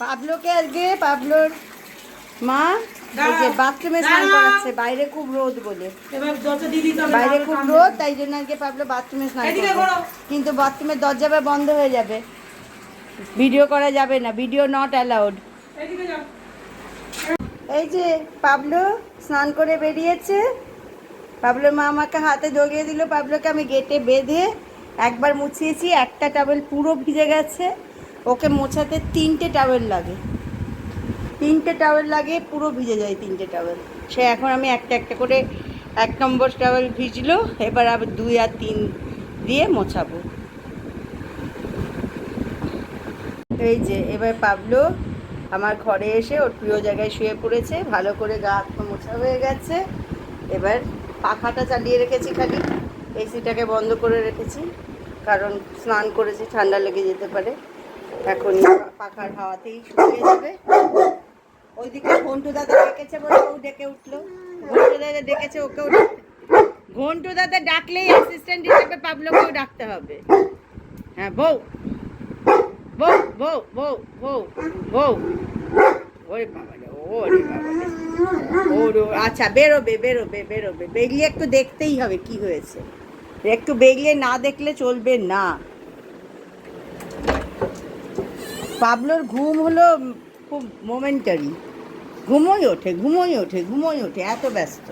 পাবলোকে আজকে পাবলোর মা এই যে বাথরুমে স্নান করাচ্ছে, বাইরে খুব রোদ বলে। বাইরে খুব রোদ, তাই জন্য আজকে পাবলো বাথরুমে স্নান করবে। কিন্তু বাথরুমের দরজা বন্ধ হয়ে যাবে, ভিডিও করা যাবে না, ভিডিও নট অ্যালাউড। এই যে পাবলো স্নান করে বেরিয়েছে। পাবলোর মা আমাকে হাতে জড়িয়ে দিল। পাবলোকে আমি গেটে বেঁধে একবার মুছিয়েছি, একটা টাওয়েল পুরো ভিজে গেছে। ওকে মোছাতে 3টে টাওয়েল লাগে, 3টে টাওয়েল লাগে, পুরো ভিজে যায় 3টে টাওয়েল। সে এখন আমি একটা একটা করে 1 নম্বর টাওয়েল ভিজলো, এবার আবার 2 আর 3 দিয়ে মোছাবো। এই যে এবার পাবলো আমার ঘরে এসে ওর প্রিয় জায়গায় শুয়ে পড়েছে, ভালো করে গা হাত পা মোছা হয়ে গেছে। এবার পাখাটা চালিয়ে রেখেছি, খালি এসিটাকে বন্ধ করে রেখেছি, কারণ স্নান করেছি, ঠান্ডা লেগে যেতে পারে। এখন পাখার হাওয়াতেই শুকিয়ে যাবে। ওইদিকে ঘন্টু দাদা ডেকেছে বলে ও ডেকে উঠলো। ঘন্টু দাদা ডেকেছে, ওকেও ঘন্টু দাদা ডাকলেই অ্যাসিস্ট্যান্ট হিসেবে পাবলোকেও ডাকতে হবে। হ্যাঁ, বউ বউ বউ বউ বউ বউ। ওরে বাবা রে, ওরে বাবা রে, ওরে। আচ্ছা, বেরোবে বেরোবে বেরোবে, বেরিয়ে একটু দেখতেই হবে কি হয়েছে, একটু বেরিয়ে না দেখলে চলবে না। পাবলোর ঘুম হলো খুব মোমেন্টারি, ঘুমোই ওঠে ঘুমোই ওঠে ঘুমোই ওঠে, এত ব্যস্ত।